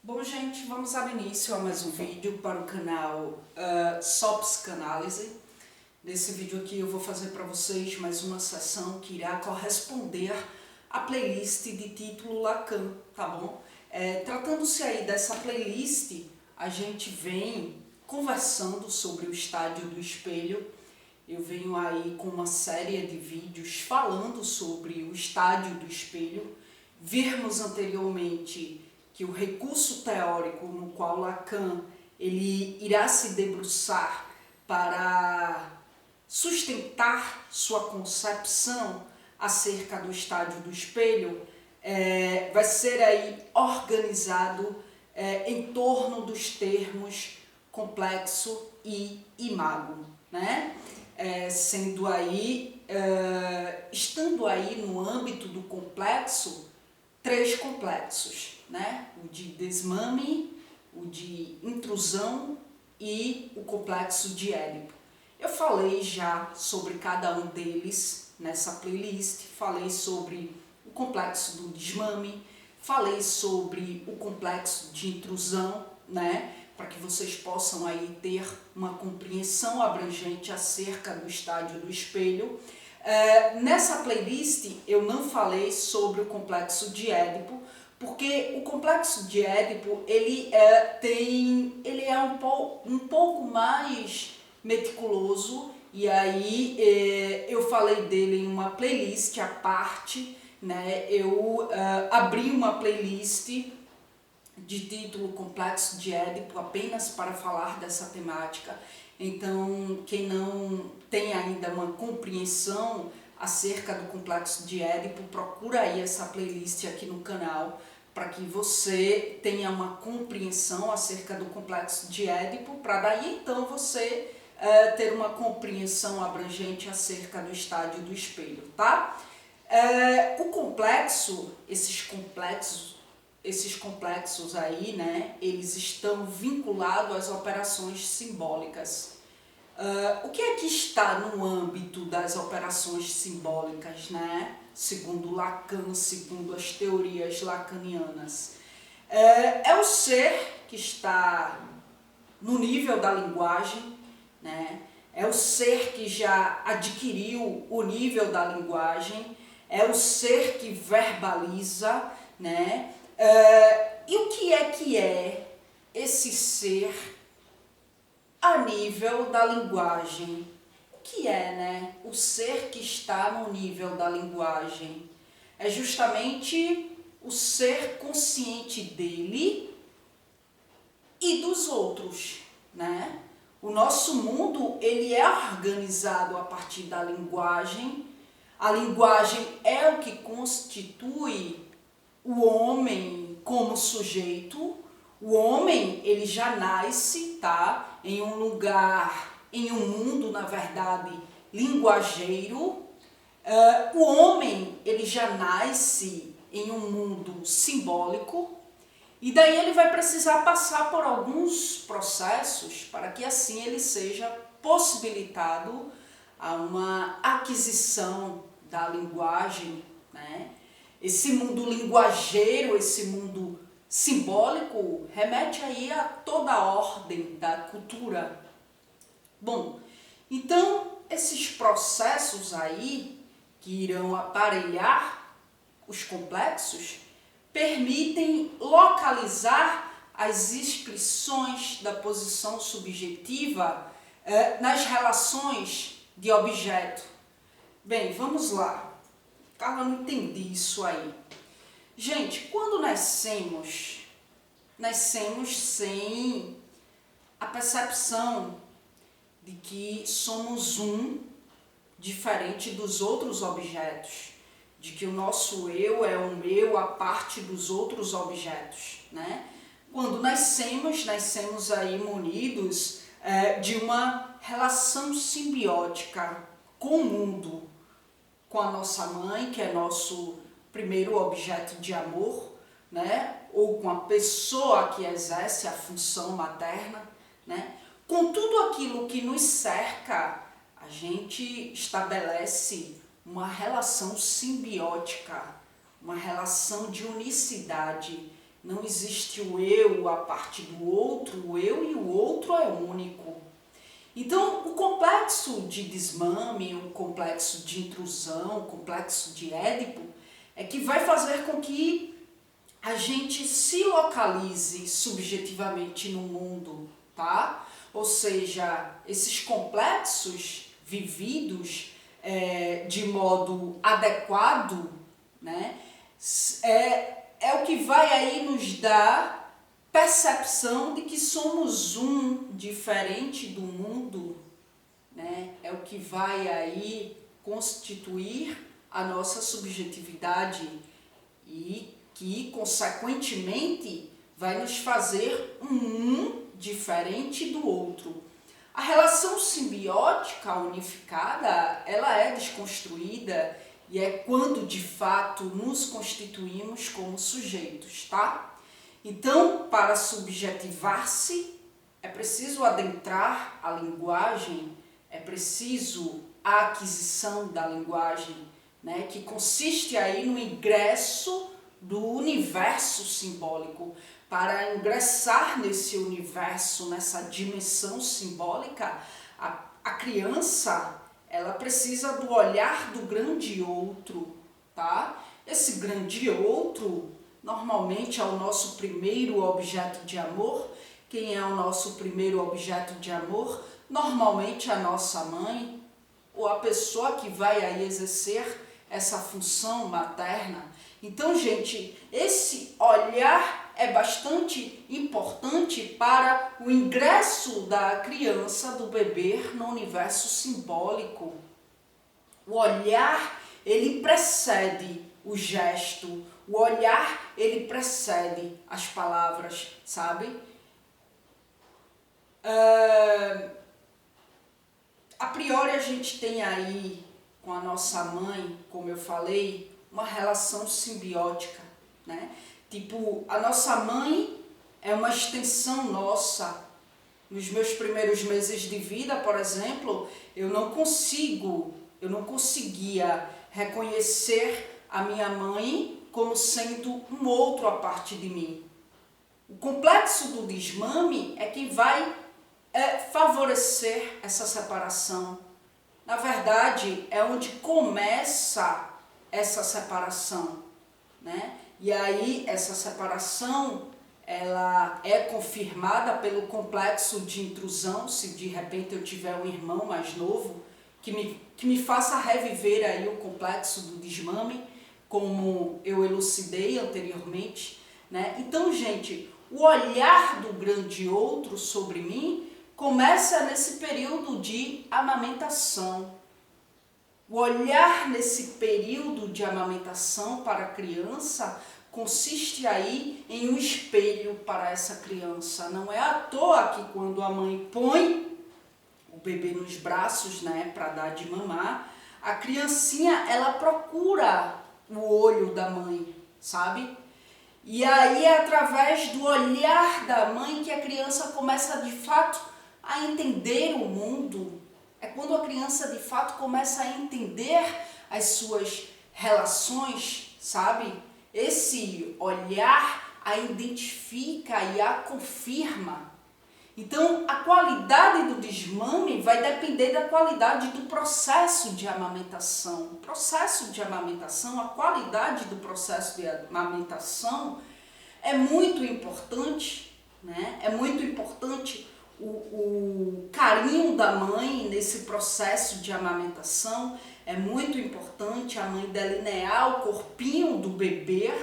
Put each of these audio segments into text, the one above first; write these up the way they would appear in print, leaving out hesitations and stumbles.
Bom, gente, vamos dar início a mais um vídeo para o canal Só Psicanálise. Nesse vídeo aqui eu vou fazer para vocês mais uma sessão que irá corresponder à playlist de título Lacan, tá bom? Tratando-se aí dessa playlist, a gente vem conversando sobre o estádio do espelho. Eu venho aí com uma série de vídeos falando sobre o estádio do espelho. Vimos anteriormente que o recurso teórico no qual Lacan ele irá se debruçar para sustentar sua concepção acerca do estádio do espelho vai ser aí organizado em torno dos termos complexo e imago, né? Estando aí no âmbito do complexo, três complexos, né? O de desmame, o de intrusão e o complexo de Édipo. Eu falei já sobre cada um deles nessa playlist, falei sobre o complexo do desmame, falei sobre o complexo de intrusão, né? Para que vocês possam aí ter uma compreensão abrangente acerca do estádio do espelho. Nessa playlist eu não falei sobre o complexo de Édipo, porque o complexo de Édipo ele é um pouco mais meticuloso, e aí eu falei dele em uma playlist à parte, né? Eu abri uma playlist de título Complexo de Édipo apenas para falar dessa temática. Então, quem não tem ainda uma compreensão acerca do Complexo de Édipo, procura aí essa playlist aqui no canal para que você tenha uma compreensão acerca do Complexo de Édipo, para daí então você ter uma compreensão abrangente acerca do estádio do espelho, tá? O complexo, esses complexos aí, né, eles estão vinculados às operações simbólicas. O que é que está no âmbito das operações simbólicas, né? Segundo Lacan, segundo as teorias lacanianas? É o ser que está no nível da linguagem, né? É o ser que já adquiriu o nível da linguagem, é o ser que verbaliza, né? E o que é esse ser a nível da linguagem? O que é, né? O ser que está no nível da linguagem é justamente o ser consciente dele e dos outros, né? O nosso mundo ele é organizado a partir da linguagem. A linguagem é o que constitui o homem como sujeito. O homem ele já nasce, tá, em um lugar, em um mundo, na verdade, linguageiro. O homem ele já nasce em um mundo simbólico, e daí ele vai precisar passar por alguns processos para que assim ele seja possibilitado a uma aquisição da linguagem, né? Esse mundo linguageiro, esse mundo simbólico, remete aí a toda a ordem da cultura. Bom, então esses processos aí que irão aparelhar os complexos permitem localizar as inscrições da posição subjetiva nas relações de objeto. Bem, vamos lá. Cara, eu não entendi isso aí. Gente, quando nascemos sem a percepção de que somos diferente dos outros objetos, de que o nosso eu é um eu à parte dos outros objetos, né? Quando nascemos aí munidos de uma relação simbiótica com o mundo, com a nossa mãe, que é nosso primeiro objeto de amor, né? Ou com a pessoa que exerce a função materna, né? Com tudo aquilo que nos cerca, a gente estabelece uma relação simbiótica, uma relação de unicidade Não existe o eu a parte do outro, o eu e o outro é único. Então, o complexo de desmame, o complexo de intrusão, o complexo de Édipo, é que vai fazer com que a gente se localize subjetivamente no mundo, tá? Ou seja, esses complexos vividos de modo adequado, né, é o que vai aí nos dar percepção de que somos um diferente do mundo, né? É o que vai aí constituir a nossa subjetividade e que, consequentemente, vai nos fazer um diferente do outro. A relação simbiótica unificada, ela é desconstruída e é quando, de fato, nos constituímos como sujeitos, tá? Então, para subjetivar-se, é preciso adentrar a linguagem, é preciso a aquisição da linguagem, né, que consiste aí no ingresso do universo simbólico. Para ingressar nesse universo, nessa dimensão simbólica, a criança, ela precisa do olhar do grande outro, tá? Esse grande outro normalmente é o nosso primeiro objeto de amor. Quem é o nosso primeiro objeto de amor? Normalmente a nossa mãe, ou a pessoa que vai aí exercer essa função materna. Então, gente, esse olhar é bastante importante para o ingresso da criança, do bebê, no universo simbólico. O olhar, ele precede o gesto. O olhar, ele precede as palavras, sabe? A priori a gente tem aí com a nossa mãe, como eu falei, uma relação simbiótica, né? Tipo, a nossa mãe é uma extensão nossa. Nos meus primeiros meses de vida, por exemplo, eu não conseguia reconhecer a minha mãe como sendo um outro a parte de mim. O complexo do desmame é que vai favorecer essa separação. Na verdade, é onde começa essa separação, né? E aí, essa separação, ela é confirmada pelo complexo de intrusão. Se de repente eu tiver um irmão mais novo, que me faça reviver aí o complexo do desmame, como eu elucidei anteriormente, né? Então, gente, o olhar do grande outro sobre mim começa nesse período de amamentação. O olhar nesse período de amamentação para a criança consiste aí em um espelho para essa criança. Não é à toa que quando a mãe põe o bebê nos braços, né, para dar de mamar, a criancinha, ela procura o olho da mãe, sabe? E aí é através do olhar da mãe que a criança começa de fato a entender o mundo. É quando a criança de fato começa a entender as suas relações, sabe? Esse olhar a identifica e a confirma. Então, a qualidade do desmame vai depender da qualidade do processo de amamentação. O processo de amamentação, a qualidade do processo de amamentação é muito importante, né? É muito importante o carinho da mãe nesse processo de amamentação. É muito importante a mãe delinear o corpinho do bebê,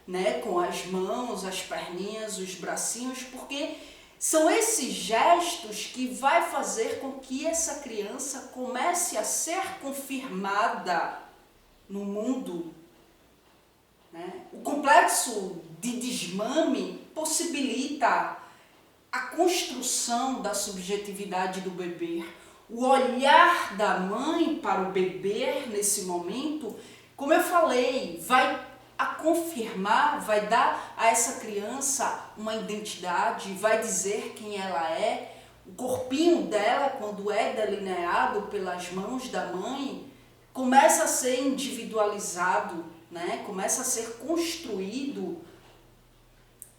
né? Com as mãos, as perninhas, os bracinhos, porque são esses gestos que vai fazer com que essa criança comece a ser confirmada no mundo, né? O complexo de desmame possibilita a construção da subjetividade do bebê. O olhar da mãe para o bebê nesse momento, como eu falei, vai a confirmar, vai dar a essa criança uma identidade, vai dizer quem ela é. O corpinho dela, quando é delineado pelas mãos da mãe, começa a ser individualizado, né? Começa a ser construído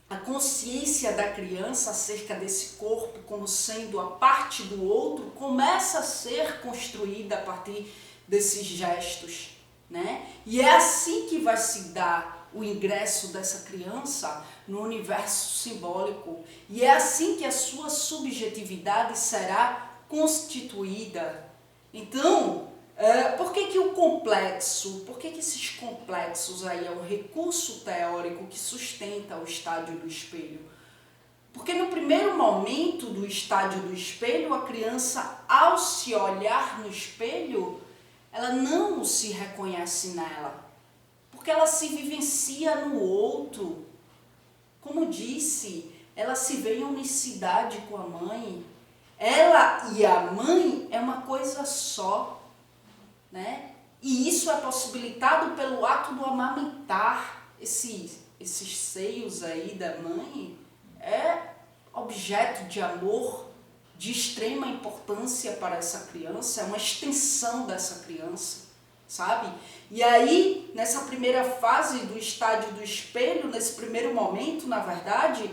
a consciência da criança acerca desse corpo como sendo a parte do outro começa a ser construída a partir desses gestos, né? E é assim que vai se dar o ingresso dessa criança no universo simbólico. E é assim que a sua subjetividade será constituída. Então, por que o complexo, por que esses complexos aí é um recurso teórico que sustenta o estádio do espelho? Porque no primeiro momento do estádio do espelho, a criança, ao se olhar no espelho, ela não se reconhece nela, porque ela se vivencia no outro. Como disse, ela se vê em unicidade com a mãe. Ela e a mãe é uma coisa só, né? E isso é possibilitado pelo ato do amamentar. Esses seios aí da mãe é objeto de amor de extrema importância para essa criança, é uma extensão dessa criança, sabe? E aí, nessa primeira fase do estádio do espelho, nesse primeiro momento, na verdade,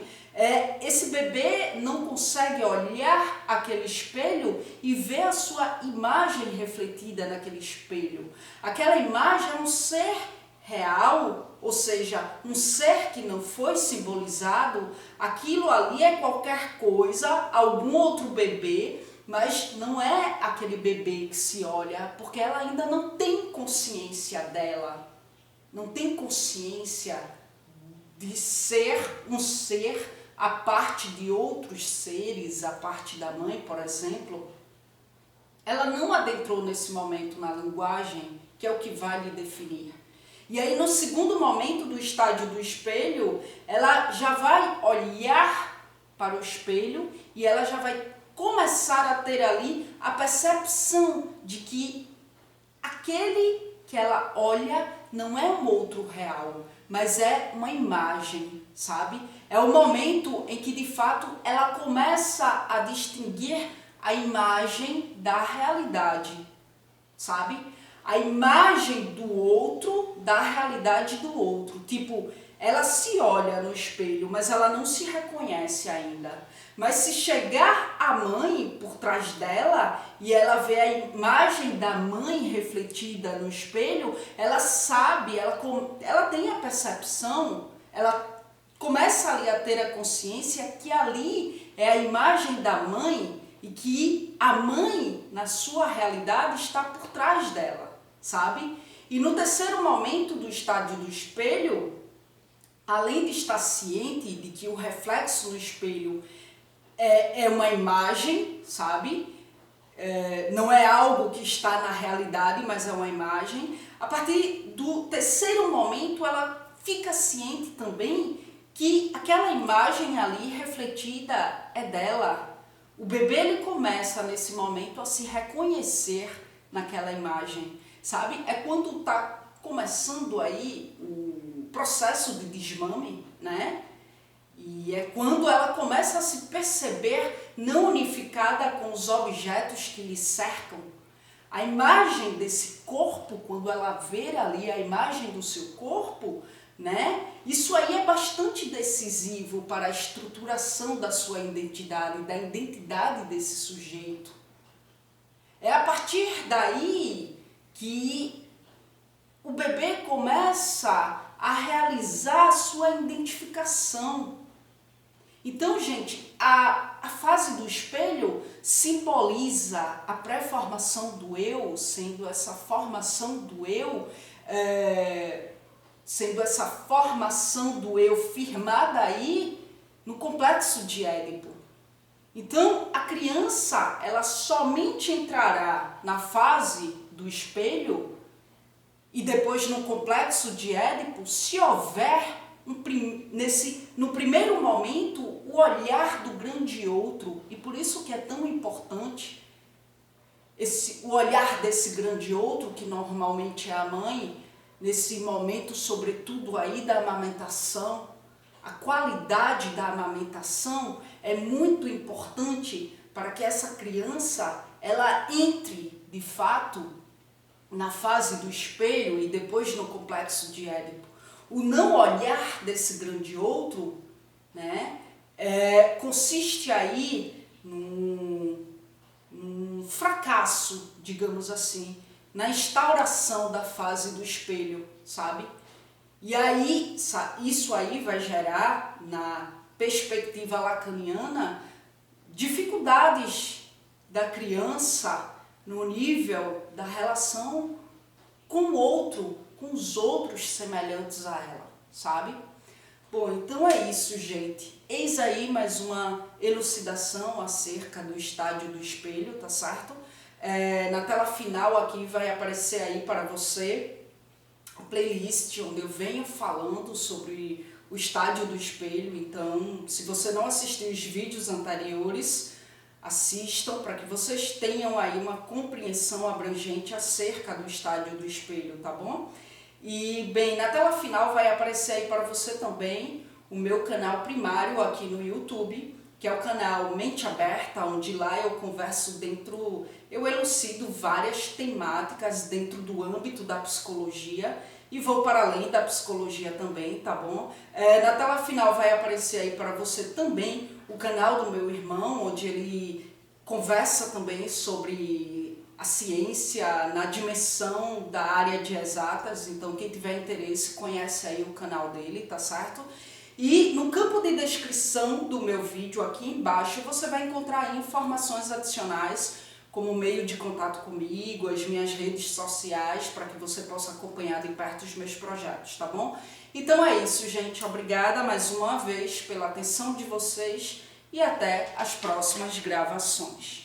esse bebê não consegue olhar aquele espelho e ver a sua imagem refletida naquele espelho. Aquela imagem é um ser real, ou seja, um ser que não foi simbolizado. Aquilo ali é qualquer coisa, algum outro bebê, mas não é aquele bebê que se olha, porque ela ainda não tem consciência dela, não tem consciência de ser um ser a parte de outros seres, a parte da mãe, por exemplo. Ela não adentrou nesse momento na linguagem, que é o que vai lhe definir. E aí, no segundo momento do estádio do espelho, ela já vai olhar para o espelho e ela já vai começar a ter ali a percepção de que aquele que ela olha não é um outro real, mas é uma imagem, sabe? É o momento em que, de fato, ela começa a distinguir a imagem da realidade, sabe? A imagem do outro da realidade do outro. Tipo, ela se olha no espelho, mas ela não se reconhece ainda. Mas se chegar a mãe por trás dela e ela vê a imagem da mãe refletida no espelho, ela sabe, ela tem a percepção, ela começa ali a ter a consciência que ali é a imagem da mãe e que a mãe, na sua realidade, está por trás dela, sabe? E no terceiro momento do estádio do espelho, além de estar ciente de que o reflexo no espelho é uma imagem, sabe? Não é algo que está na realidade, mas é uma imagem. A partir do terceiro momento, ela fica ciente também que aquela imagem ali refletida é dela. O bebê ele começa nesse momento a se reconhecer naquela imagem, sabe? É quando está começando aí o processo de desmame, né? E é quando ela começa a se perceber não unificada com os objetos que lhe cercam. A imagem desse corpo, quando ela vê ali a imagem do seu corpo, né? Isso aí é bastante decisivo para a estruturação da sua identidade, da identidade desse sujeito. É a partir daí que o bebê começa a realizar a sua identificação. Então, gente, a fase do espelho simboliza a pré-formação do eu, sendo essa formação do eu, firmada aí no complexo de Édipo. Então, a criança, ela somente entrará na fase do espelho e depois no complexo de Édipo se houver no primeiro momento o olhar do grande outro. E por isso que é tão importante o olhar desse grande outro, que normalmente é a mãe, nesse momento, sobretudo aí da amamentação. A qualidade da amamentação é muito importante para que essa criança ela entre, de fato, na fase do espelho e depois no complexo de Édipo. O não olhar desse grande outro né? Consiste aí num fracasso, digamos assim, na instauração da fase do espelho, sabe? E aí, isso aí vai gerar, na perspectiva lacaniana, dificuldades da criança no nível da relação com o outro, com os outros semelhantes a ela, sabe? Bom, então é isso, gente. Eis aí mais uma elucidação acerca do estádio do espelho, tá certo? Na tela final aqui vai aparecer aí para você a playlist onde eu venho falando sobre o estádio do espelho. Então, se você não assistiu os vídeos anteriores, assistam para que vocês tenham aí uma compreensão abrangente acerca do estádio do espelho, tá bom? E, bem, na tela final vai aparecer aí para você também o meu canal primário aqui no YouTube, que é o canal Mente Aberta, onde lá eu converso eu elucido várias temáticas dentro do âmbito da psicologia e vou para além da psicologia também, tá bom? Na tela final vai aparecer aí para você também o canal do meu irmão, onde ele conversa também sobre a ciência na dimensão da área de exatas. Então quem tiver interesse conhece aí o canal dele, tá certo? E no campo de descrição do meu vídeo aqui embaixo você vai encontrar aí informações adicionais como meio de contato comigo, as minhas redes sociais, para que você possa acompanhar de perto os meus projetos, tá bom? Então é isso, gente. Obrigada mais uma vez pela atenção de vocês e até as próximas gravações.